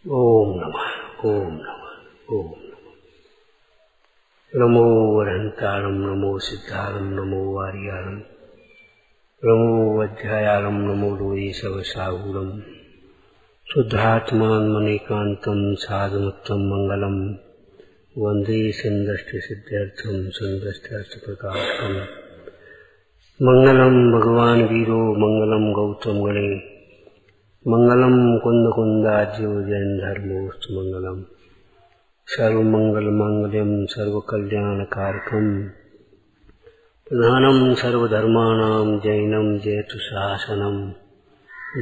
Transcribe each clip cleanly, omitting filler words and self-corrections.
ओम नमः ओम नमः ओम नमो वरहंतारं नमो सिद्धारं नमो वारियारं नमो वज्रायारं नमो लोये सवसाहूरं शुद्धात्मान्मनेकान्तं साधुमुत्तम मंगलम वंदे संदष्टसिद्ध्यर्थं संदष्टार्थप्रकाशकम् मंगलम भगवान वीरो मंगलम गौतम गणे मंगलम कुंद कुंदाज्यो जैन धर्मोस्तु मंगलम सर्वमंगल मांगल्यम सर्वकल्याणकारकम प्रधानम सर्वधर्माणां जैनम जयतु शासनम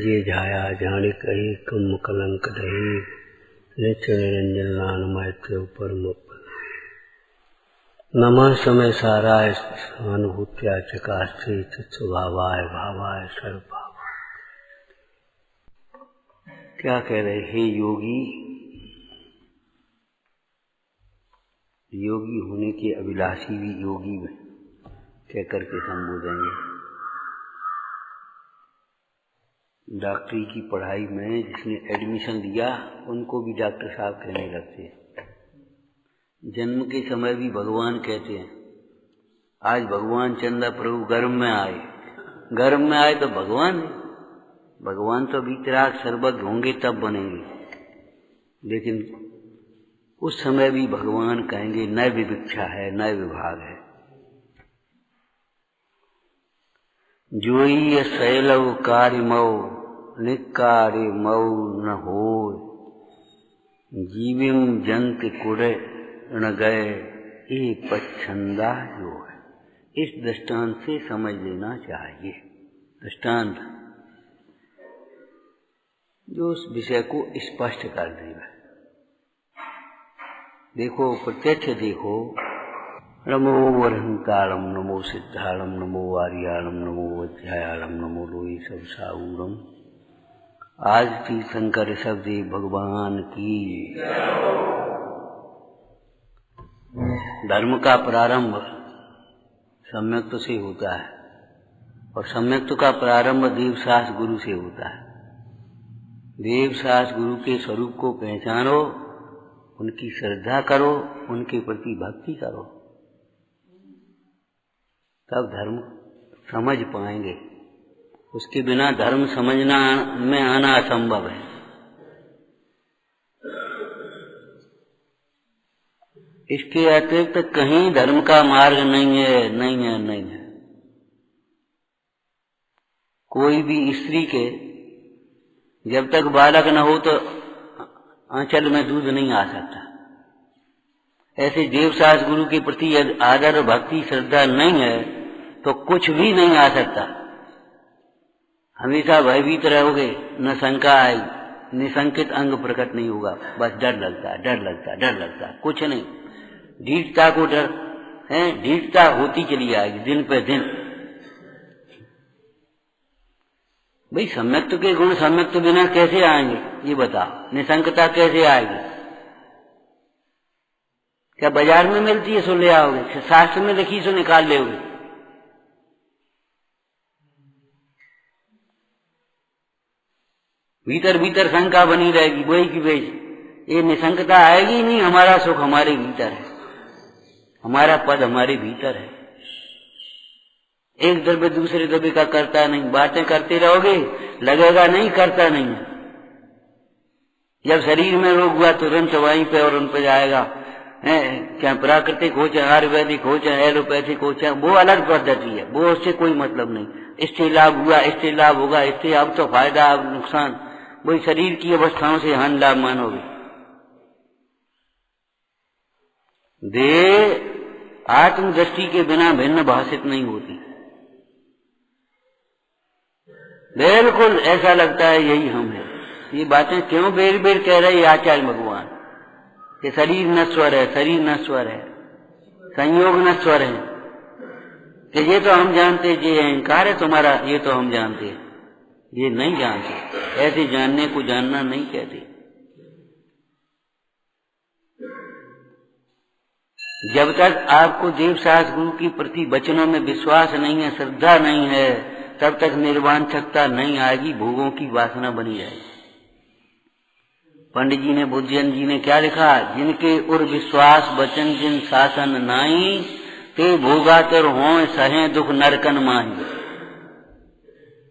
ये झाया जानिक एकम कलंक दहे नित्य निरंजन नान मैत्र परम नमः समय साराय अनुभूत्या चकास्ते चित्स्वभावाय भावाय सर्वभाव। क्या कह रहे, हे योगी, योगी होने के अभिलाषी भी योगी में कह करके संबोधेंगे। डॉक्टरी की पढ़ाई में जिसने एडमिशन लिया उनको भी डॉक्टर साहब कहने लगते हैं। जन्म के समय भी भगवान कहते हैं। आज भगवान चंदा प्रभु गर्भ में आए, गर्भ में आए तो भगवान तो वितराग सर्वज्ञ होंगे तब बनेंगे, लेकिन उस समय भी भगवान कहेंगे नय विविक्षा है, नय विभाग है। जोई शैलव कार्यमौ निकार्य मौ न हो, जीविम जंत कुरे न गए ये पच्छंदा जो है। इस दृष्टांत से समझ लेना चाहिए। दृष्टांत जो उस विषय को स्पष्ट कर देगा। देखो, प्रत्यक्ष देखो। नमो वरहंतारं नमो सिद्धारं नमो वारियारं नमो वज्रायारं नमो लोये सवसाहूरं। आज तीर्थंकर ऋषभदेव भगवान की। धर्म का प्रारंभ सम्यक्त से होता है और सम्यक्त का प्रारंभ देवशास्त्र गुरु से होता है। देवशास्त्र गुरु के स्वरूप को पहचानो, उनकी श्रद्धा करो, उनके प्रति भक्ति करो, तब धर्म समझ पाएंगे। उसके बिना धर्म समझना में आना असंभव है। इसके अतिरिक्त कहीं धर्म का मार्ग नहीं है। कोई भी स्त्री के जब तक बालक न हो तो आंचल में दूध नहीं आ सकता। ऐसे देवशास्त्र गुरु के प्रति आदर भक्ति श्रद्धा नहीं है तो कुछ भी नहीं आ सकता। हमेशा भयभीत रहोगे, न शंका आएगी, निशंकित अंग प्रकट नहीं होगा। बस डर लगता, कुछ नहीं। ढीठता को डर है, ढीठता होती चली आएगी दिन पे दिन। भाई सम्यक्त के गुण सम्यक्त बिना कैसे आएंगे ये बताओ। निशंकता कैसे आएगी? क्या बाजार में मिलती है सो ले आओगे? शास्त्र में लिखी सो निकाल लेओगे? भीतर भीतर शंका बनी रहेगी, वही की वही। ये निशंकता आएगी ही नहीं। हमारा सुख हमारे भीतर है, हमारा पद हमारे भीतर है। एक द्रव्य दूसरे द्रव्य का करता नहीं। बातें करते रहोगे, लगेगा नहीं करता नहीं है। जब शरीर में रोग हुआ तुरंत वहीं पे और उन पे जाएगा। क्या प्राकृतिक हो चाहे आयुर्वेदिक हो चाहे एलोपैथिक हो चाहे, वो अलग पद्धति है, वो उससे कोई मतलब नहीं। इससे लाभ हुआ, इससे लाभ होगा, इससे अब तो फायदा अब नुकसान। वही शरीर की अवस्थाओं से हानि लाभ मानोगे। देह आत्मदृष्टि के बिना भिन्न भाषित नहीं होती। बिल्कुल ऐसा लगता है यही हम है। ये बातें क्यों बेर बेर कह रहे आचार्य भगवान कि शरीर नश्वर है, शरीर नश्वर है, संयोग नश्वर है। कि ये तो हम जानते, ये अहंकार है तुम्हारा, ये तो हम जानते, ये नहीं जानते। ऐसे जानने को जानना नहीं कहते। जब तक आपको देवशास्त्र गुरु के प्रति वचनों में विश्वास नहीं है, श्रद्धा नहीं है, तब तक निर्वांछकता नहीं आएगी, भोगों की वासना बनी रहेगी। पंडित जी ने, बुद्धजन जी ने क्या लिखा? जिनके उर विश्वास बचन जिन शासन नाई, ते भोगातर हों सहे दुख नरकन माही।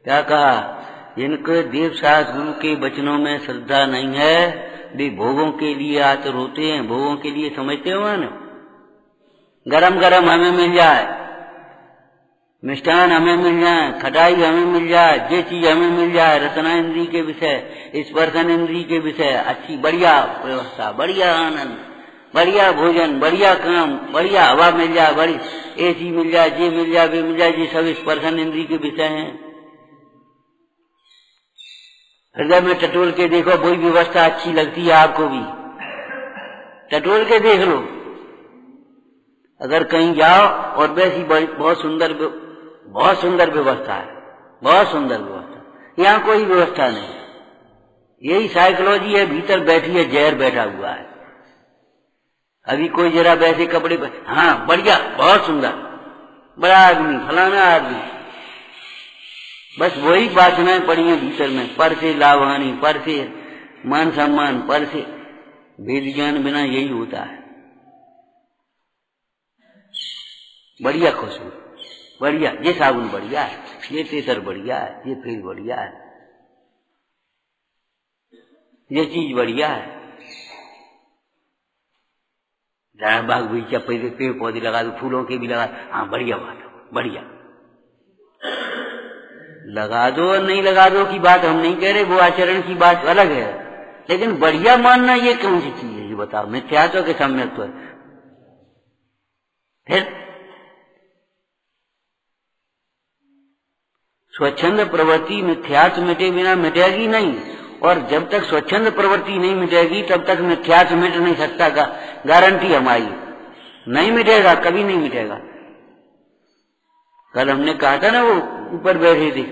क्या कहा? जिनके देव शास्त्र गुरु के वचनों में श्रद्धा नहीं है, वे भोगों के लिए आतुर होते हैं। भोगों के लिए समझते हो ना, गरम गरम हमें मिल जाए, मिष्ठान हमें मिल जाए, खटाई हमें मिल जाए, जे चीज हमें मिल जाए, रसना इंद्री के विषय, स्पर्शन इंद्री के विषय, अच्छी बढ़िया व्यवस्था, बढ़िया आनंद, बढ़िया भोजन, बढ़िया काम, बढ़िया हवा मिल जाए, बड़ी एसी मिल जाए, जे मिल जाए, वे मिल जाए, ये सब स्पर्शन इंद्री के विषय हैं। हृदय में टटोल के देखो, वही व्यवस्था अच्छी लगती है आपको भी, टटोल के देख लो। अगर कहीं जाओ और वैसी बहुत सुंदर व्यवस्था है, बहुत सुंदर व्यवस्था, यहाँ कोई व्यवस्था नहीं। यही साइकोलॉजी है, भीतर बैठी है, जहर बैठा हुआ है। अभी कोई जरा वैसे कपड़े पर, हाँ बढ़िया, बहुत सुंदर, बड़ा आदमी, फलाना आदमी, बस वही वासनाएं पड़ी हैं भीतर में, पर से लाभ हानि, पर से मान सम्मान, पर से वेद ज्ञान बिना यही होता है। बढ़िया खुशबू, बढ़िया, ये साबुन बढ़िया है, ये तेतर बढ़िया है, ये तेल बढ़िया है, ये चीज बढ़िया है। जरा बाग बगीचा पहले पेड़ पौधे लगा दो, फूलों के भी लगा, हाँ बढ़िया बात है, बढ़िया लगा दो और नहीं लगा दो की बात हम नहीं कह रहे, वो आचरण की बात अलग है, लेकिन बढ़िया मानना ये कौन सी चीज है ये बताओ? मिथ्यात्व के सम्यक्त्व। फिर स्वच्छंद प्रवृत्ति मिथ्यात्व मिटे बिना मिटेगी नहीं, और जब तक स्वच्छंद प्रवृत्ति नहीं मिटेगी तब तक मिथ्यात्व मिट नहीं सकता का गारंटी हमारी, नहीं मिटेगा, कभी नहीं मिटेगा। कल हमने कहा था ना, वो ऊपर बैठे थे,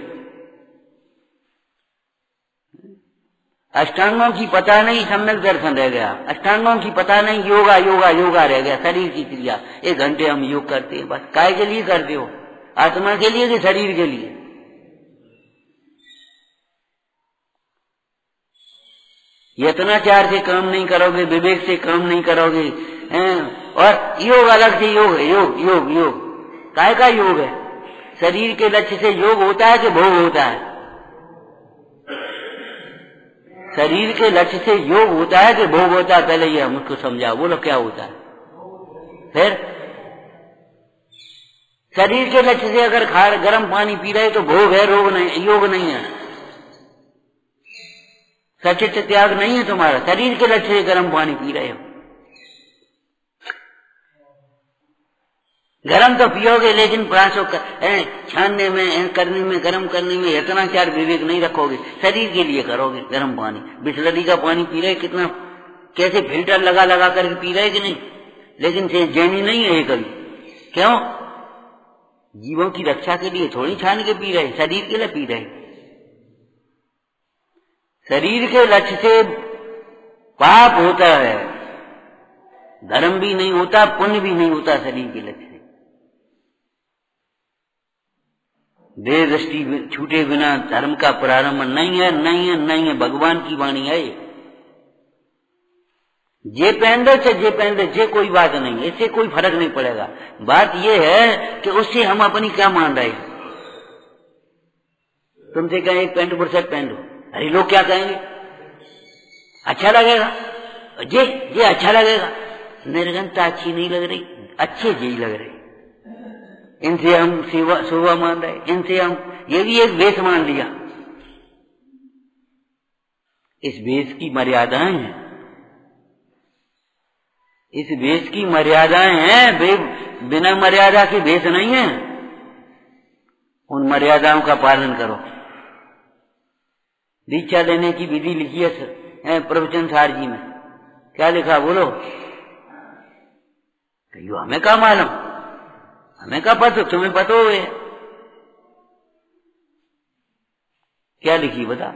अष्टांगों की पता नहीं सम्यक दर्शन रह गया, अष्टांगों की पता नहीं योगा योगा योगा रह गया, शरीर की क्रिया। 1 घंटे हम योग करते हैं, बस काय के लिए करते हो? आत्मा के लिए कि शरीर के लिए? यत्नाचार से काम नहीं करोगे, विवेक से काम नहीं करोगे, और योग अलग से योग है, योग योग योग काय का योग है? शरीर के लक्ष्य से योग होता है कि भोग होता है? शरीर के लक्ष्य से योग होता है कि भोग होता है? पहले ये मुझको समझाओ, बोलो क्या होता है? फिर शरीर के लक्ष्य से अगर गर्म पानी पी रहे तो भोग है, रोग नहीं, योग नहीं है, सचित त्याग नहीं है तुम्हारा। शरीर के लक्ष्य से गर्म पानी पी रहे हो, गरम तो पियोगे लेकिन प्राणों छानने में, करने में, गर्म करने में यत्नाचार विवेक नहीं रखोगे, शरीर के लिए करोगे गर्म पानी। बिस्लरी का पानी पी रहे, कितना कैसे फिल्टर लगा लगा करके पी रहे कि नहीं, लेकिन जैनी नहीं है कभी। क्यों? जीवों की रक्षा के लिए थोड़ी छान के पी रहे, शरीर के लिए पी रहे। शरीर के लक्ष्य से पाप होता है, धर्म भी नहीं होता, पुण्य भी नहीं होता शरीर के लक्ष्य से। देह दृष्टि छूटे बिना धर्म का प्रारंभ नहीं है, नहीं है, नहीं है। भगवान की वाणी है ये। जे पहन से जे पहन दे, जे कोई बात नहीं, इससे कोई फर्क नहीं पड़ेगा। बात ये है कि उससे हम अपनी क्या मान रहे हैं। तुमसे कहें एक पैंट बुरशर्ट पहन लो, अरे लोग क्या कहेंगे? अच्छा लगेगा, ये अच्छा लगेगा। निर्गनता अच्छी नहीं लग रही, अच्छे जी लग रही, इनसे हम शोभा मान रहे, इनसे हम, ये भी एक वेश मान लिया। इस वेश की मर्यादाएं हैं, इस वेश की मर्यादाएं हैं, बिना मर्यादा के वेश नहीं है। उन मर्यादाओं का पालन करो। दीक्षा लेने की विधि लिखी है प्रवचन सार जी में, क्या लिखा बोलो? कहियो हमें क्या मालूम, हमें क्या पता, तुम्हें पता हो? क्या लिखी बता?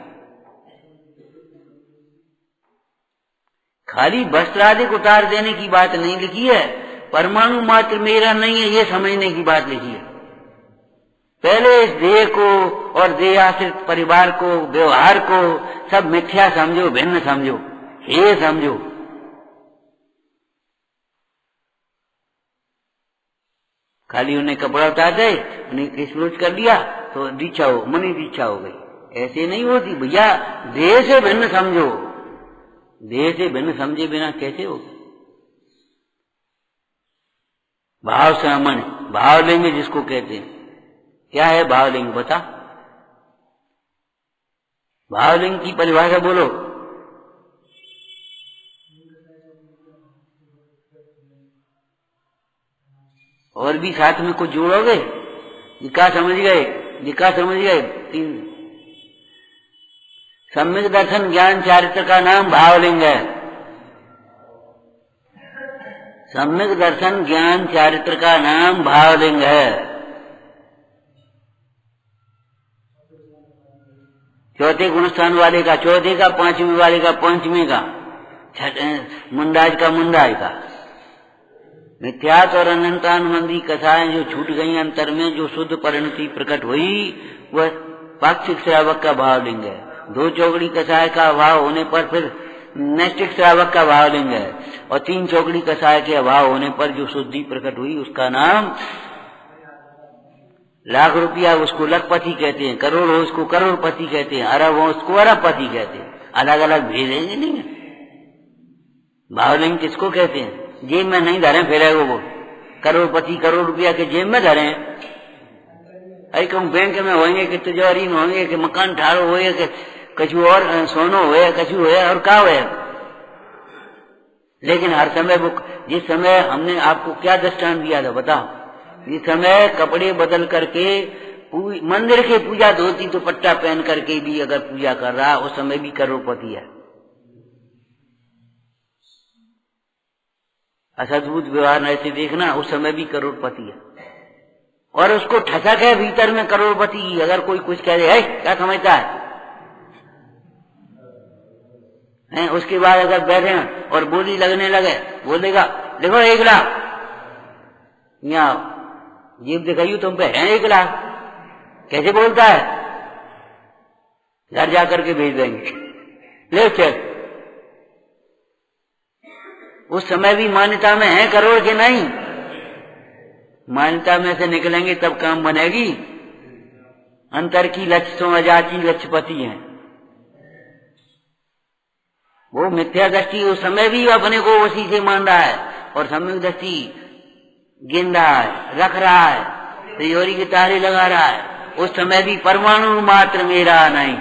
खाली वस्त्र आदि उतार देने की बात नहीं लिखी है, परमाणु मात्र मेरा नहीं है ये समझने की बात लिखी है। पहले इस देह को और देहाश्रित परिवार को, व्यवहार को सब मिथ्या समझो, भिन्न समझो, हे समझो। खाली उन्हें कपड़ा उतार दे, उन्हें एक्सप्लोज कर दिया तो दीक्षा हो, मनी दीक्षा हो गई। ऐसे नहीं होती भैया, देह से भिन्न समझो। देह से भिन्न समझे बिना कैसे हो? भाव सामान्य, भावलिंग जिसको कहते हैं। क्या है भावलिंग बता? भावलिंग की परिभाषा बोलो। और भी साथ में कुछ जोड़ोगे? जिका समझ गए, जिका समझ गए। तीन सम्यक दर्शन ज्ञान चारित्र का नाम भावलिंग है। सम्यक दर्शन ज्ञान चारित्र का नाम भावलिंग है। चौथे गुणस्थान वाले का चौथे का, पांचवें वाले का पांचवें का, मुंडाज का मुंडाज का। मिथ्यात और अनंतानुबंधी कथाएं जो छूट गई अंतर में, जो शुद्ध परिणति प्रकट हुई, वह पाक्षिक श्रावक का भावलिंग है। दो चौकड़ी कसाय का अभाव होने पर फिर नैष्टिक श्रावक का भावलिंग है। और तीन चौकड़ी कसाय के अभाव होने पर जो शुद्धि प्रकट हुई उसका नाम, लाख रुपया उसको लखपति कहते हैं, करोड़ हो उसको करोड़पति कहते हैं, अरब हो उसको अरबपति कहते हैं। अलग अलग भेदेंगे नहीं है। भावलिंग किसको कहते हैं? जेब में नहीं धरे फिरेगा वो। करोड़पति करोड़ रुपया के जेब में धरे, अरे कहूँ बैंक में होंगे कि तिजोरी में होंगे कि मकान ठाड़ो हो कि कछु और सोनो हो कछु हो और का हो। लेकिन हर समय वो, जिस समय हमने आपको क्या दृष्टांत दिया था बताओ, जिस समय कपड़े बदल करके मंदिर की पूजा धोती दुपट्टा पहन करके भी अगर पूजा कर रहा, उस समय भी करोड़पति है। असद्भुत व्यवहार ऐसे देखना, उस समय भी करोड़पति है। और उसको ठसक है भीतर में करोड़पति। अगर कोई कुछ कह दे, क्या समझता है? उसके बाद अगर बैठे और बोली लगने लगे, बोलेगा देखो 1 लाख, यहाँ जेब दिखाइयो तुम पे है 1 लाख। कैसे बोलता है? घर जाकर के भेज देंगे, ले चेक। उस समय भी मान्यता में है करोड़ के नहीं। मान्यता में से निकलेंगे तब काम बनेगी। अंतर की लक्ष्यों अजाची लक्ष्यपति है। वो मिथ्या दृष्टि उस समय भी अपने को उसी से मान रहा है, और सम्यक दृष्टि गिन रहा है, रख रहा है, तिजोरी के तारे लगा रहा है। उस समय भी परमाणु मात्र मेरा नहीं।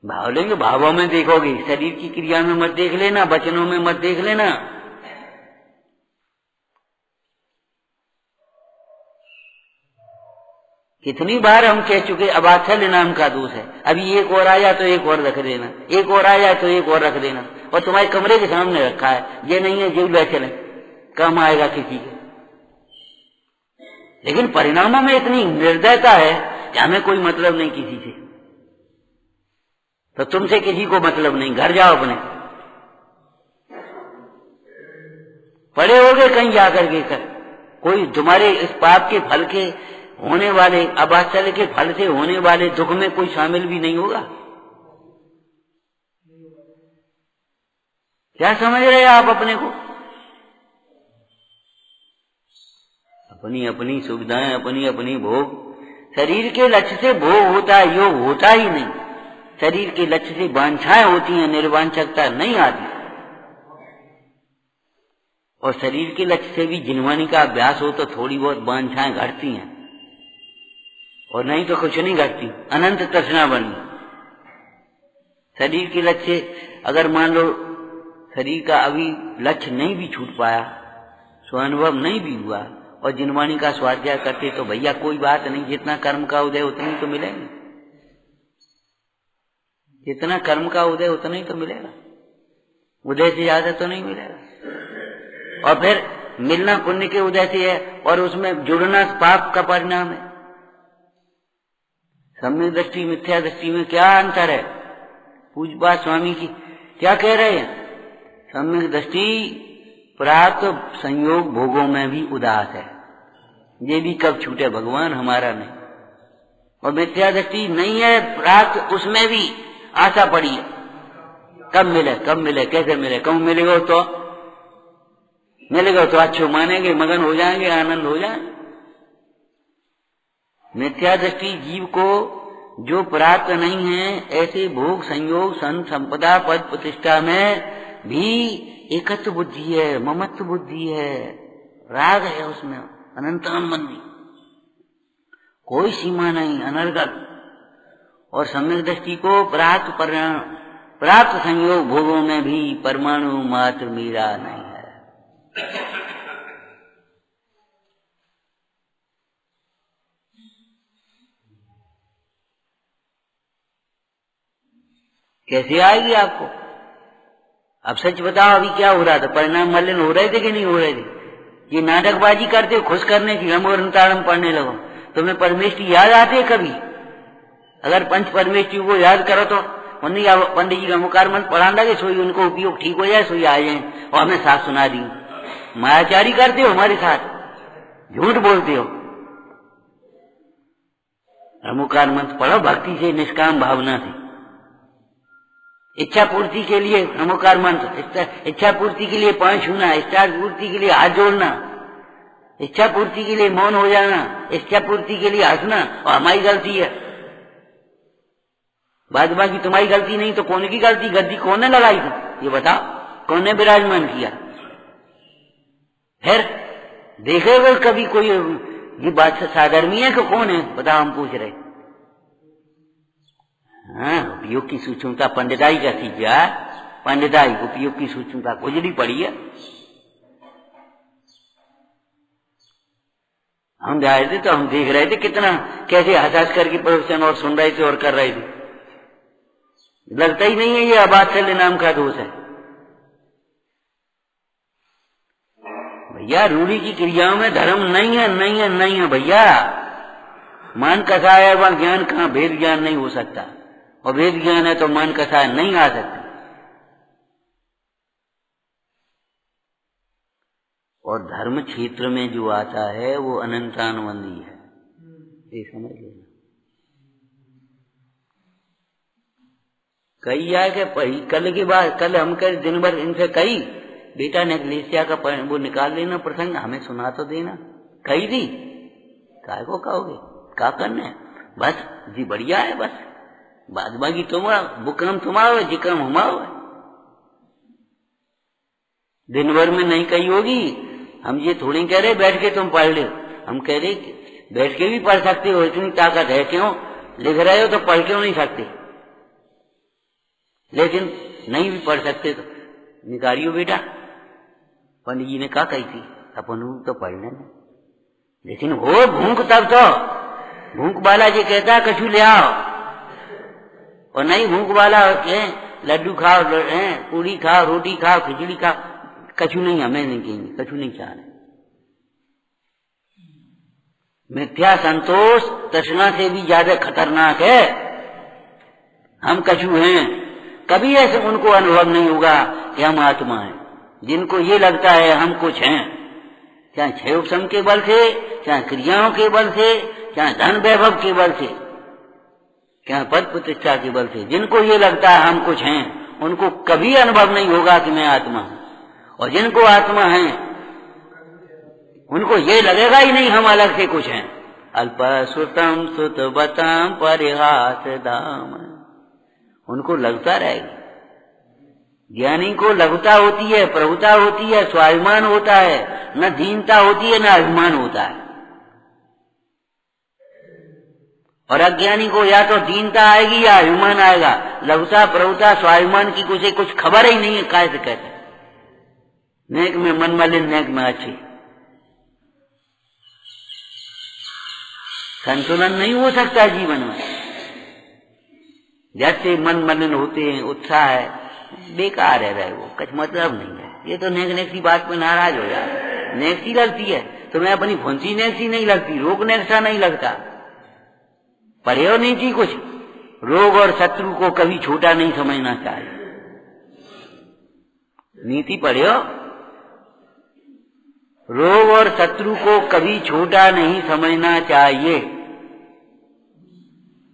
भावलिंग भावों में देखोगे, शरीर की क्रिया में मत देख लेना, वचनों में मत देख लेना। कितनी बार हम कह चुके अवात्सल्य नाम का दोष है। अभी एक और आया तो एक और रख देना, एक और आया तो एक और रख देना, और तुम्हारे कमरे के सामने रखा है। ये नहीं है जेब ले चले, काम आएगा किसी के। लेकिन परिणामों में इतनी निर्दयता है कि हमें कोई मतलब नहीं किसी से, तो तुमसे किसी को मतलब नहीं। घर जाओ अपने, पड़े होगे कहीं जाकर के कर। कोई तुम्हारे इस पाप के फल के होने वाले, अवात्सल्य के फल से होने वाले दुख में कोई शामिल भी नहीं होगा। क्या समझ रहे आप अपने को? अपनी अपनी सुविधाएं, अपनी अपनी भोग। शरीर के लक्ष्य से भोग होता है, योग होता ही नहीं। शरीर के लक्ष्य से वांछाएं होती हैं, निर्वांछकता नहीं आती। और शरीर के लक्ष्य से भी जिनवानी का अभ्यास हो तो थोड़ी बहुत वांछाएं घटती हैं, और नहीं तो कुछ नहीं घटती। अनंत तृष्णा बनी। शरीर के लक्ष्य से अगर मान लो शरीर का अभी लक्ष्य नहीं भी छूट पाया, स्वानुभव नहीं भी हुआ, और जिनवानी का स्वाध्याय करते, तो भैया कोई बात नहीं। जितना कर्म का उदय उतना ही तो मिलेगा। जितना कर्म का उदय उतना ही तो मिलेगा, उदय से ज्यादा तो नहीं मिलेगा। और फिर मिलना पुण्य के उदय से है, और उसमें जुड़ना पाप का परिणाम है। सम्यक दृष्टि मिथ्या दृष्टि में क्या अंतर है? पूज्यपाद स्वामी की क्या कह रहे हैं? सम्यक दृष्टि प्राप्त संयोग भोगों में भी उदास है, ये भी कब छूटे भगवान, हमारा नहीं। और मिथ्या दृष्टि नहीं है प्राप्त, उसमें भी आशा पड़ी है। कब मिले कैसे मिले, कहूँ मिलेगा तो अच्छे मानेंगे, मगन हो जाएंगे, आनंद हो जाएंगे। मिथ्या दृष्टि जीव को जो प्राप्त नहीं है, ऐसे भोग संयोग सन संपदा पद प्रतिष्ठा में भी एकत्व बुद्धि है, ममत्व बुद्धि है, राग है उसमें, अनंतानंदी, कोई सीमा नहीं, अनर्गल। और सम्यक दृष्टि को प्राप्त संयोग भोगों में भी परमाणु मात्र मेरा नहीं है। कैसे आएगी आपको? अब सच बताओ, अभी क्या हो रहा था? परिणाम मलिन हो रहे थे कि नहीं हो रहे थे? ये नाटकबाजी करते हो खुश करने की, हम और तारम पढ़ने लगो। तुम्हें परमेष्टि याद आते कभी? अगर पंच परमेष्टि को याद करो तो पंडित जी का मुकार मंत्र पढ़ा लगे, सोई उनको उपयोग ठीक हो जाए, सोई आ जाए और हमें साथ सुना दी। मायाचारी करते हो हमारे साथ, झूठ बोलते हो। मुकार मंत्र पढ़ो भक्ति से, निष्काम भावना से, इच्छा पूर्ति के लिए नमोकार मंत्र, इच्छा पूर्ति के लिए पांव छूना, इच्छा पूर्ति के लिए हाथ जोड़ना, इच्छा पूर्ति के लिए मौन हो जाना, इच्छा पूर्ति के लिए हंसना, और हमारी गलती है। बाद बाकी तुम्हारी गलती नहीं तो कौन की गलती? गद्दी कौन ने लगाई थी ये बताओ, कौन ने विराजमान किया? फिर देखेगा कभी कोई ये बात साधर्मी है कि कौन है? बताओ, हम पूछ रहे। हाँ, उपयोग की सूक्ष्मता पंडिताई का सीखा, पंडिताई उपयोग की सूक्ष्मता गुजरी पड़ी है। हम जा रहे थे तो हम देख रहे थे कितना कैसे हंस करके प्रवचन और सुन रहे थे और कर रहे थे। लगता ही नहीं है ये अबात्सल्य नाम का दोष है। भैया रूढ़ी की क्रियाओं में धर्म नहीं है भैया। मान कसाय है वह ज्ञान कहाँ? भेद ज्ञान नहीं हो सकता, और भेद ज्ञान है तो मान कसाय नहीं आ सकता। और धर्म क्षेत्र में जो आता है वो अनंतानुबंधी है, ये समझ लेना। कई आके कल के बाद, कल हम कर दिन भर इनसे कई बेटा नेग्लेशिया का वो निकाल लेना प्रसंग, हमें सुना तो देना। कही दी काय को कहोगे, क्या करना है? बस जी बढ़िया है, बस बाद बाकी वो काम तुम्हारा जी काम हमारा। दिन भर में नहीं कही होगी। हम ये थोड़ी कह रहे बैठ के तुम पढ़ ले, हम कह रहे बैठ के भी पढ़ सकते हो, इतनी ताकत है। क्यों लिख रहे हो तो पढ़ क्यों नहीं सकते? लेकिन नहीं भी पढ़ सकते तो निकालियो बेटा। पंडित जी ने कहा कही थी अपन तो पढ़ लेना, लेकिन हो भूख तब तो भूख वाला जी कहता है कछु ले आओ, और नहीं भूख वाला होते लड्डू खाओ, पूरी खाओ, रोटी खाओ, खिचड़ी खाओ, कछु नहीं, हमें नहीं कहेंगे, कछु नहीं चाह रहे। मिथ्या संतोष तृष्णा से भी ज्यादा खतरनाक है। हम कछु हैं, कभी ऐसे उनको अनुभव नहीं होगा कि हम आत्मा हैं। जिनको ये लगता है हम कुछ हैं, चाहे क्षय उपशम के बल से, चाहे क्रियाओं के बल से, चाहे धन वैभव के बल से, चाहे पद प्रतिष्ठा के बल से, जिनको ये लगता है हम कुछ हैं, उनको कभी अनुभव नहीं होगा कि मैं आत्मा हूं। और जिनको आत्मा है उनको ये लगेगा ही नहीं हम अलग से कुछ हैं। अल्प सुतम सुतवतम परिहास दाम, उनको लगता रहेगा। ज्ञानी को लघुता होती है, प्रभुता होती है, स्वाभिमान होता है, न दीनता होती है, न अभिमान होता है। और अज्ञानी को या तो दीनता आएगी या अभिमान आएगा। लघुता, प्रभुता, स्वाभिमान की कुछ खबर ही नहीं है। कैसे कहते नेक में मन मलिन, नेक में अच्छी। संतुलन नहीं हो सकता जीवन में। जैसे मन मलिन होते हैं, उत्साह है, बेकार है रहे, वो कुछ मतलब नहीं है। ये तो नेक सी बात पे नाराज हो जाए। नेक सी लगती है तुम्हें, अपनी फुंसी नेक सी नहीं लगती, रोग नेक सा नहीं लगता। पढ़े हो नहीं थी कुछ, रोग और शत्रु को कभी छोटा नहीं समझना चाहिए। नीति पढ़े हो, रोग और शत्रु को कभी छोटा नहीं समझना चाहिए,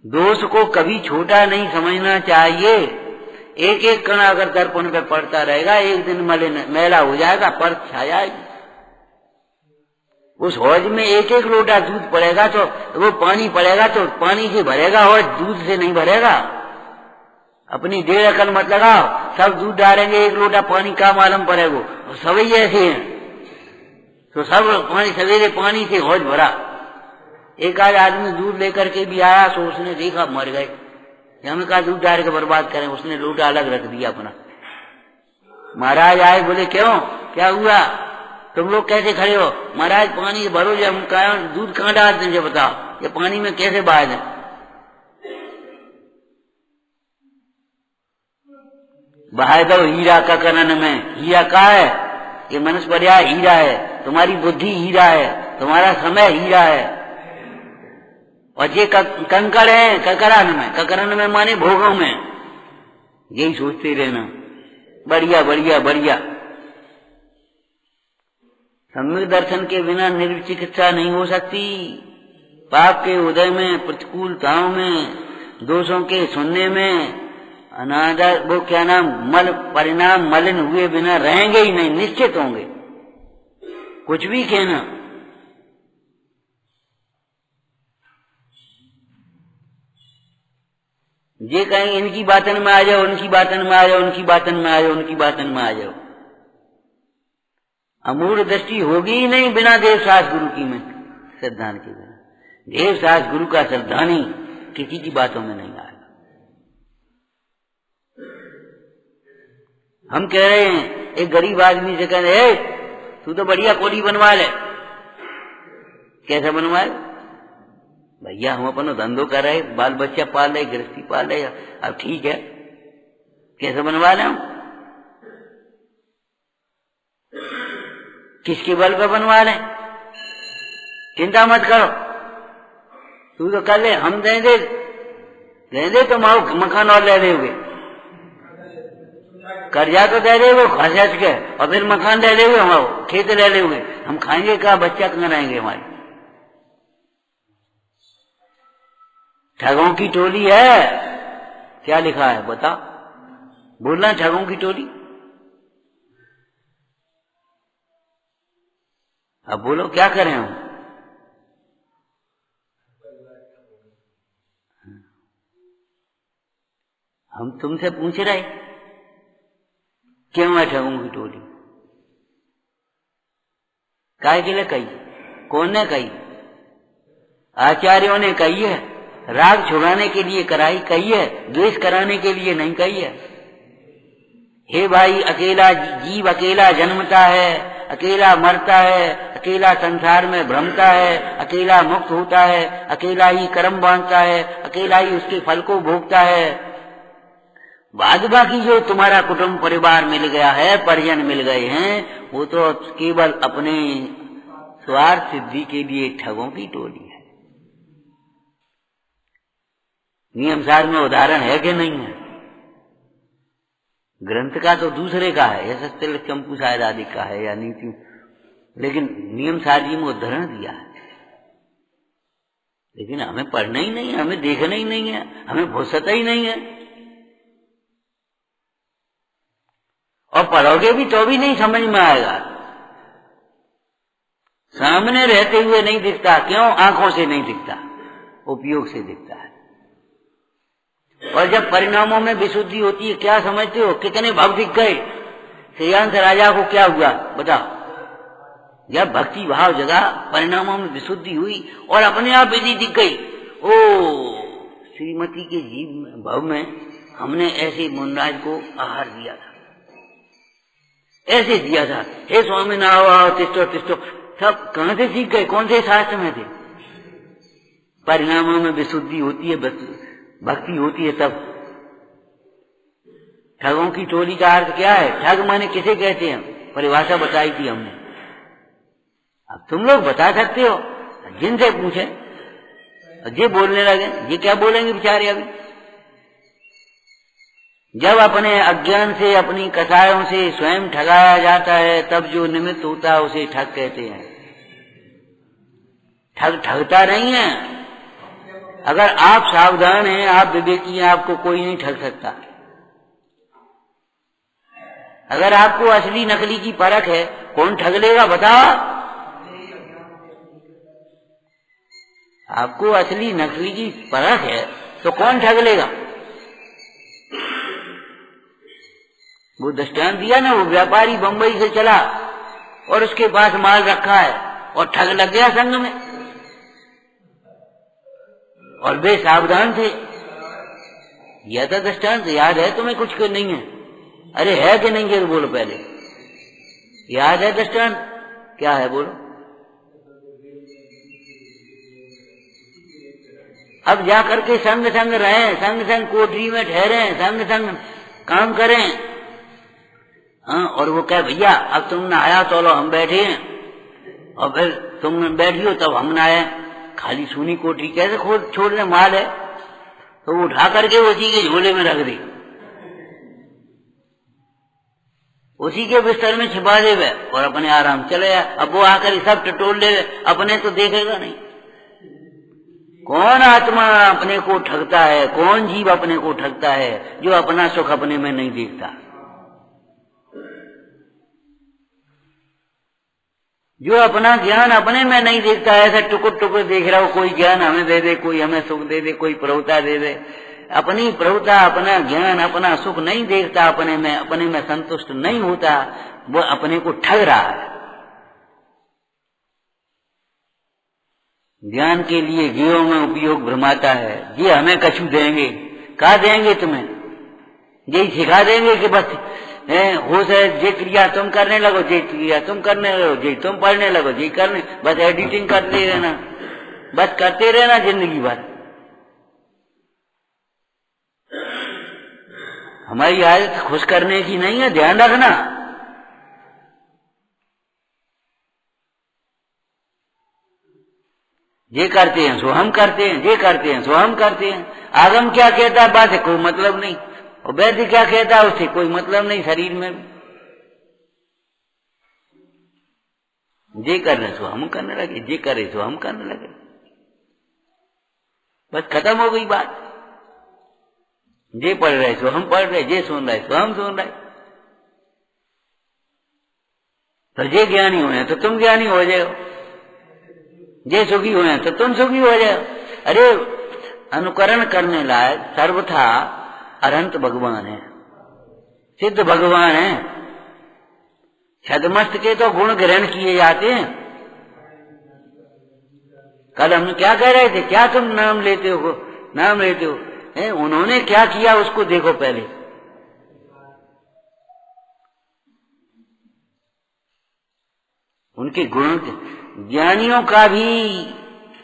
दोष को कभी छोटा नहीं समझना चाहिए। एक एक कण अगर दर्पण पे पड़ता रहेगा एक दिन मैला हो जाएगा, परत छा जाएगी। उस हौज में एक एक लोटा दूध पड़ेगा तो वो पानी पड़ेगा तो पानी से भरेगा हौज, दूध से नहीं भरेगा। अपनी 1.5 अकल मत लगाओ, सब दूध डालेंगे एक लोटा पानी का मालूम पड़ेगा। और सभी ऐसे हैं तो सब पानी सवेरे पानी से हौज भरा। एक आज आदमी दूध लेकर के भी आया तो उसने देखा मर गए, हमें कहा दूध डाल के बर्बाद करें, उसने लोटा अलग रख दिया अपना। महाराज आए, बोले क्यों, क्या हुआ, तुम लोग कैसे खड़े हो? महाराज पानी भरो, जब हम कहा दूध कहाँ डालते हैं बताओ, ये पानी में कैसे बहा दें? बहाए दो हीरा का कनन में। हीरा का है, ये मनुष्य पर्याय हीरा है, तुम्हारी बुद्धि हीरा है, तुम्हारा समय हीरा है। और ये कंकड़ है ककरन में, ककरन में माने भोगों में। यही सोचते रहना, बढ़िया बढ़िया बढ़िया। सम्यक दर्शन के बिना निर्विचिकित्सा नहीं हो सकती। पाप के उदय में, प्रतिकूलताओं में, दोषों के सुनने में, अनादर वो क्या नाम मल परिणाम मलिन हुए बिना रहेंगे ही नहीं, निश्चित होंगे। कुछ भी कहना, ये कहेंगे इनकी बातन में आ जाओ, उनकी बातन में आ जाओ, उनकी बातन में आ जाओ, उनकी बातन में आ जाओ। अमूढ़ दृष्टि होगी ही नहीं बिना देव सास गुरु की में श्रद्धान के बिना। देव सास गुरु का श्रद्धानी किसी की बातों में नहीं आएगा। हम कह रहे हैं, एक गरीब आदमी से कह रहे तू तो बढ़िया कोठी बनवा ले। कैसे बनवाए भैया, हम अपना धंधो कर रहे, बाल बच्चा पाल रहे, गृहस्थी पाल रहे, अब ठीक है कैसे बनवा ले? हम किसके बल पे बनवा लें? चिंता मत करो, तू तो कर ले, हम दे दे तुम आओ मकान और ले लोगे, कर्जा तो दे दोगे खर्च के, और फिर मकान ले लोगे, हम आओ खेत ले लोगे, हम खाएंगे क्या, बच्चा कहाँ रहेंगे हमारे? ठगों की टोली है, क्या लिखा है बता, बोलना ठगों की टोली। अब बोलो क्या करें हम तुमसे पूछ रहे क्यों है ठगों की टोली? काय के लिए कही? कौन ने कही? आचार्यों ने कही है, राग छुड़ाने के लिए कराई कही है, द्वेष कराने के लिए नहीं कही है। हे भाई, अकेला जीव अकेला जन्मता है, अकेला मरता है, अकेला संसार में भ्रमता है, अकेला मुक्त होता है, अकेला ही कर्म बांधता है, अकेला ही उसके फल को भोगता है। बाद बाकी जो तुम्हारा कुटुंब परिवार मिल गया है, परिजन मिल गए हैं, वो तो केवल अपने स्वार्थ सिद्धि के लिए ठगों की टोली है। नियम सार में उदाहरण है कि नहीं है? ग्रंथ का तो दूसरे का है, यह सत्य चंपू शायद आदि का है या नीति, लेकिन नियम सार जी में उदाहरण दिया है। लेकिन हमें पढ़ना ही नहीं है, हमें देखना ही नहीं है, हमें फुर्सत ही नहीं है, और पढ़ोगे भी तो भी नहीं समझ में आएगा। सामने रहते हुए नहीं दिखता, क्यों? आंखों से नहीं दिखता, उपयोग से दिखता है। और जब परिणामों में विशुद्धि होती है, क्या समझते हो, कितने भाव दिख गए? श्रेयांश राजा को क्या हुआ बताओ? जब भक्ति भाव जगा, परिणामों में विशुद्धि हुई और अपने आप विधि दिख गई। ओ श्रीमती के जीव भाव में हमने ऐसे मुनराज को आहार दिया था, ऐसे दिया था, हे स्वामी ना आओ तिष्ठो तिष्ठो। सब कहां से सीख गए? कौन से शास्त्र में थे? परिणामों में विशुद्धि होती है, भक्ति होती है तब। ठगों की टोली का अर्थ क्या है? ठग माने किसे कहते हैं? परिभाषा बताई थी हमने, अब तुम लोग बता सकते हो, जिनसे पूछे। ये बोलने लगे, ये क्या बोलेंगे बेचारे? अभी जब अपने अज्ञान से, अपनी कसायों से स्वयं ठगाया जाता है, तब जो निमित्त होता है उसे ठग कहते हैं। ठग ठगता नहीं है। अगर आप सावधान हैं, आप विवेकी हैं, आपको कोई नहीं ठग सकता। अगर आपको असली नकली की परख है, कौन ठग लेगा बताओ? आपको असली नकली की परख है तो कौन ठग लेगा? वो दृष्टांत दिया ना, वो व्यापारी बंबई से चला और उसके पास माल रखा है और ठग लग गया संग में, और वे सावधान थे। यह था दृष्टांत, याद है तुम्हें? कुछ के नहीं है? अरे है कि नहीं है तो बोलो पहले, याद है दृष्टांत? क्या है बोलो? अब जा करके संग संग रहें, संग संग कोठरी में ठहरे, संग संग काम करें। हाँ, और वो कहे भैया अब तुम ना आया तो लो हम बैठे हैं, और फिर तुम बैठियो तब हम ना आए। खाली सूनी कोठरी कैसे छोड़ दे? माल है तो वो उठा करके उसी के झोले में रख दे, उसी के बिस्तर में छिपा दे और अपने आराम चले जाए। अब वो आकर सब टटोल ले, अपने तो देखेगा नहीं। कौन आत्मा अपने को ठगता है, कौन जीव अपने को ठगता है? जो अपना सुख अपने में नहीं देखता, जो अपना ज्ञान अपने में नहीं देखता है। ऐसा टुकुर टुकुर देख रहा हो, कोई ज्ञान हमें दे दे, कोई हमें सुख दे दे, कोई प्रभुता दे दे। अपनी प्रभुता, अपना ज्ञान, अपना सुख नहीं देखता, अपने में संतुष्ट नहीं होता, वो अपने को ठग रहा है। ज्ञान के लिए जीवों में उपयोग भ्रमाता है। ये हमें कछु देंगे, कहा देंगे तुम्हें? यही सिखा देंगे कि बस होश है, जे क्रिया तुम करने लगो, जे क्रिया तुम करने लगो, जे तुम पढ़ने लगो, जे करने, बस एडिटिंग करते रहना, बस करते रहना जिंदगी भर। हमारी आदत खुश करने की नहीं है, ध्यान रखना। ये करते हैं सो हम करते हैं, ये करते हैं सो हम करते हैं। आगम क्या कहता है बात है कोई मतलब नहीं, और वैद्य क्या कहता है उससे कोई मतलब नहीं। शरीर में जे कर रहे सो हम करने लगे, जे करे सो हम करने लगे, बस खत्म हो गई बात। जे पढ़ रहे सो हम पढ़ रहे, जे सुन रहे सो हम सुन रहे। तो जे ज्ञानी हुए तो तुम ज्ञानी हो जाओ, जे सुखी हुए तो तुम सुखी हो जाओ। अरे अनुकरण करने लायक सर्वथा अनंत भगवान है, सिद्ध भगवान है। छदमस्त के तो गुण ग्रहण किए जाते हैं। कल हम क्या कह रहे थे? क्या तुम नाम लेते हो, नाम लेते हो? उन्होंने क्या किया उसको देखो पहले। उनके गुण, ज्ञानियों का भी,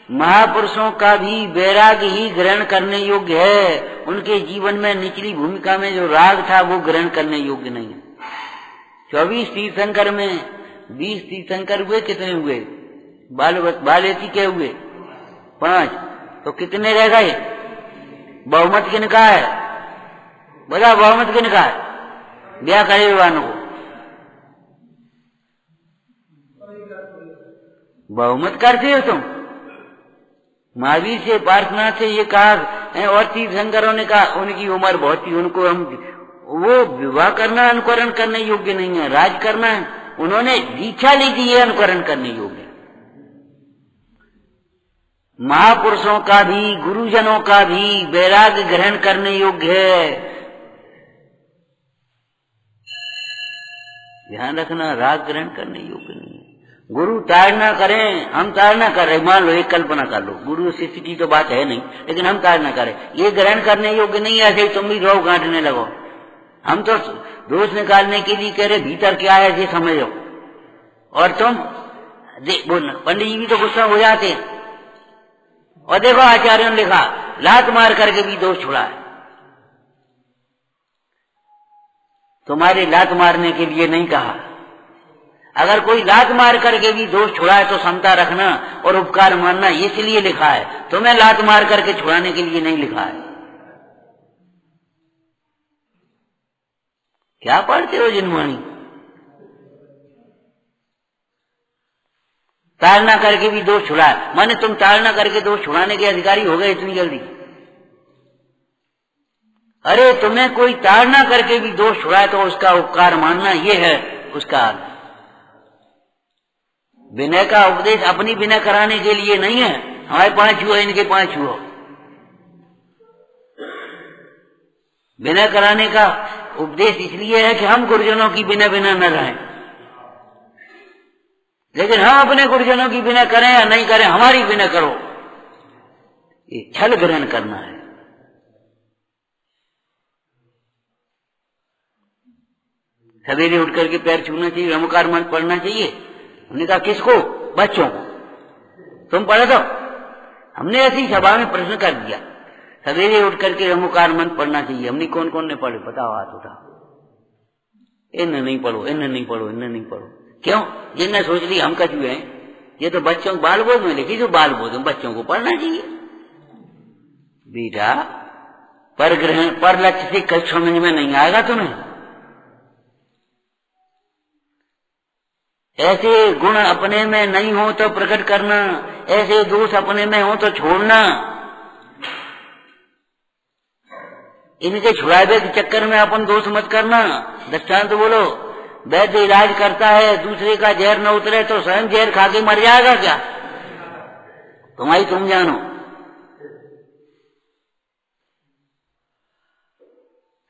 महापुरुषों का भी वैराग्य ही ग्रहण करने योग्य है। उनके जीवन में निचली भूमिका में जो राग था वो ग्रहण करने योग्य नहीं है। 24 तीर्थंकर में 20 तीर्थंकर हुए, कितने हुए? बालेती के हुए 5, तो कितने रह गए? बहुमत किनका है? बता, बहुमत किनका है? ब्याह करे वालों को बहुमत करते हो तुम। महावीर से, पार्श्वनाथ से ये कहा, और तीर्थंकरों ने कहा उनकी उम्र बहुत थी, उनको हम वो विवाह करना अनुकरण करने योग्य नहीं है, राज करना है। उन्होंने दीक्षा ली थी, ये अनुकरण करने योग्य। महापुरुषों का भी, गुरुजनों का भी वैराग्य ग्रहण करने योग्य है। ध्यान रखना, राग ग्रहण करने योग्य नहीं है। गुरु ताड़ना करें, हम ताड़ना कर रहे, मान लो एक कल्पना कर लो, गुरु शिष्य की तो बात है नहीं, लेकिन हम ताड़ना करें, ये ग्रहण करने योग्य नहीं है। ऐसे ही तुम भी रोग गांठने लगो। हम तो दोष निकालने के लिए कह रहे भीतर क्या है ये समझो, और तुम बोलना। पंडित जी भी तो गुस्सा हो जाते हैं। और देखो आचार्यों ने लिखा, लात मार करके भी दोष छुड़ा है। तुम्हारे लात मारने के लिए नहीं कहा। अगर कोई लात मार करके भी दोष छुड़ाए तो समता रखना और उपकार मानना, इसलिए लिखा है। तुम्हें लात मार करके छुड़ाने के लिए नहीं लिखा है। क्या पढ़ते हो जिनवाणी? ताड़ना करके भी दोष छुड़ाए, माने तुम ताड़ना करके दोष छुड़ाने के अधिकारी हो गए इतनी जल्दी? अरे तुम्हें कोई ताड़ना करके भी दोष छुड़ाए तो उसका उपकार मानना, ये है उसका अर्थ। विनय का उपदेश अपनी विनय कराने के लिए नहीं है, हमारे 5 हुआ इनके 5 हुआ। विनय कराने का उपदेश इसलिए है कि हम गुरुजनों की बिना बिना न रहें। लेकिन हम अपने गुरुजनों की बिना करें या नहीं करें, हमारी बिना करो, ये छल ग्रहण करना है। सवेरे उठ करके पैर छूना चाहिए, रमकार मंत्र पढ़ना चाहिए। हमने कहा किसको? बच्चों को। तुम पढ़े तो? हमने ऐसी सभा में प्रश्न कर दिया, सवेरे उठ करके रमकार मंत्र पढ़ना चाहिए। हमने कौन कौन ने पढ़े? बताओ, हाथ उठा। इन्हें नहीं पढ़ो, इन्हें नहीं पढ़ो, इन्हें नहीं पढ़ो। क्यों? जिनने सोच ली हम कछुए हैं, ये तो बच्चों बाल बोध में लिखी, जो बाल बोध में बच्चों को पढ़ना चाहिए। बेटा पर ग्रहण पर लक्ष्य से कल समझ में नहीं आएगा तुम्हें। ऐसे गुण अपने में नहीं हो तो प्रकट करना, ऐसे दोष अपने में हो तो छोड़ना। इनके छुड़ावे के चक्कर में अपन दोष मत करना। दृष्टांत तो बोलो, वैद्य इलाज करता है, दूसरे का जहर न उतरे तो स्वयं जहर खा के मर जाएगा क्या? तुम्हारी तुम जानो।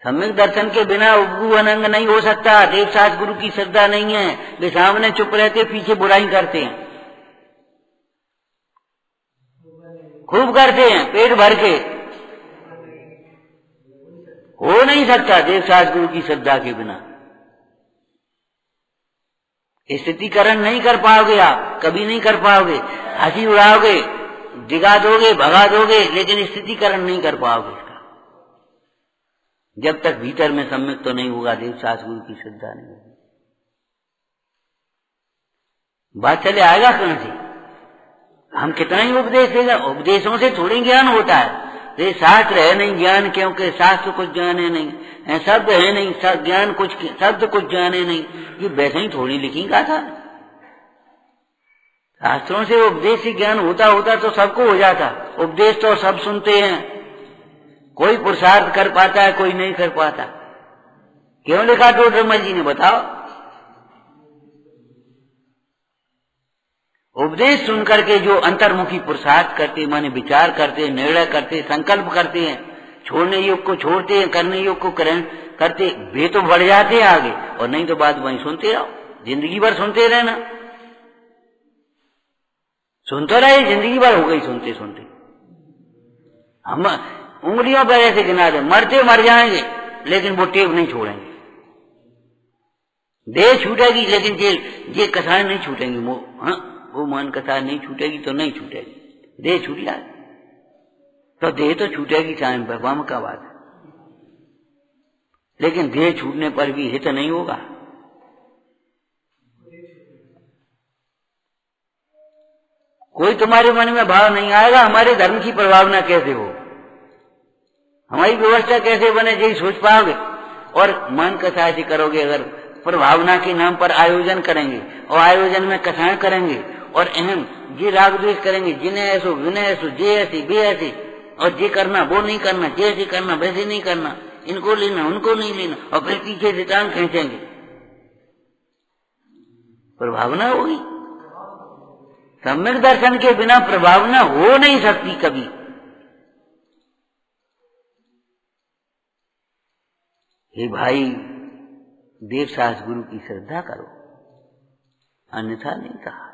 सम्यक दर्शन के बिना उपगु अनंग नहीं हो सकता। देवशास्त्र गुरु की श्रद्धा नहीं है, वे सामने चुप रहते, पीछे बुराई करते हैं, खूब करते हैं, पेट भर के। हो नहीं सकता देवशास्त्र गुरु की श्रद्धा के बिना। स्थितिकरण नहीं कर पाओगे, आप कभी नहीं कर पाओगे। हंसी उड़ाओगे, दिगा दोगे, भगा दोगे, लेकिन स्थितिकरण नहीं कर पाओगे इसका, जब तक भीतर में सम्यक तो नहीं होगा, देवशास्त्र गुरु की श्रद्धा नहीं होगी। बात चले आएगा कहां से? हम कितना ही उपदेश देगा, उपदेशों से थोड़ी ज्ञान होता है। ये शास्त्र है नहीं ज्ञान, क्योंकि शास्त्र कुछ ज्ञान है नहीं, शब्द है नहीं ज्ञान, कुछ शब्द कुछ ज्ञान है नहीं। ये वैसे ही थोड़ी लिखी का था। शास्त्रों से उपदेश से ज्ञान होता होता तो सबको हो जाता। उपदेश तो सब सुनते हैं, कोई पुरुषार्थ कर पाता है, कोई नहीं कर पाता। क्यों लिखा टोडरमल जी ने? बताओ। उपदेश सुनकर के जो अंतर्मुखी पुरुषार्थ करते, माने विचार करते, निर्णय करते, संकल्प करते हैं, छोड़ने योग को छोड़ते हैं, करने योग को करते, वे तो बढ़ जाते हैं आगे। और नहीं तो बात वहीं सुनते रहो, जिंदगी भर सुनते रहना। सुनते रहे, जिंदगी भर हो गई सुनते सुनते। हम उंगलियों पर ऐसे गिना दे, मरते मर जाएंगे, लेकिन वो टेप नहीं छोड़ेंगे। देह छूटेगी, लेकिन ये कसाएं नहीं छूटेंगी। वो मन कसाएं नहीं छूटेगी तो नहीं छूटेगी। देह छूट जाए तो देह तो छूटेगी, टाइम पर वाम का बात है, लेकिन देह छूटने पर भी हित नहीं होगा। कोई तुम्हारे मन में भाव नहीं आएगा, हमारे धर्म की प्रभावना कैसे हो, हमारी व्यवस्था कैसे बने, यही सोच पाओगे। और मन कसाय से करोगे, अगर प्रभावना के नाम पर आयोजन करेंगे और आयोजन में कसाएं करेंगे और अहम ये राग द्वेष करेंगे, जिन्हें ऐसो विनय ऐसो, जे ऐसी बे ऐसी, और ये करना वो नहीं करना, जैसे करना वैसे नहीं करना, इनको लेना उनको नहीं लेना, और फिर पीछे से टांग खींचेंगे, प्रभावना होगी। सम्यक दर्शन के बिना प्रभावना हो नहीं सकती कभी। हे भाई, देवशास्त्र गुरु की श्रद्धा करो, अन्यथा नहीं कहा।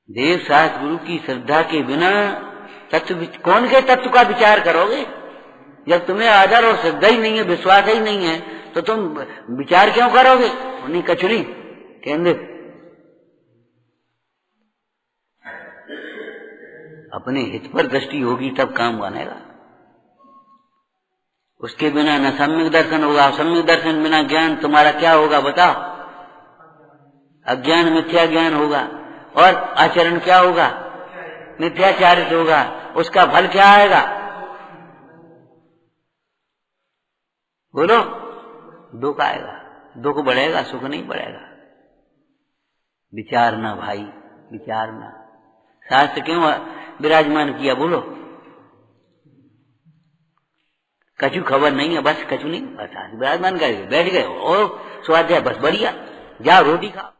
देवशास्त्र गुरु की श्रद्धा के बिना कौन के तत्व का विचार करोगे? जब तुम्हें आदर और श्रद्धा ही नहीं है, विश्वास ही नहीं है, तो तुम विचार क्यों करोगे? उन्हीं कचरी केंद्रित अपने हित पर दृष्टि होगी तब काम बनेगा। उसके बिना न सम्यक दर्शन होगा। सम्यक दर्शन बिना ज्ञान तुम्हारा क्या होगा बताओ? अज्ञान मिथ्या ज्ञान होगा, और आचरण क्या होगा? मिथ्याचारित होगा। उसका फल क्या आएगा? बोलो, दुख आएगा। दुख बढ़ेगा, सुख नहीं बढ़ेगा। विचारना भाई, विचारना। शास्त्र क्यों विराजमान किया? बोलो, कछु खबर नहीं है, बस कछु नहीं, बस आज बन गए, बैठ गए और स्वाध्याय बस बढ़िया, जाओ रोटी खाओ।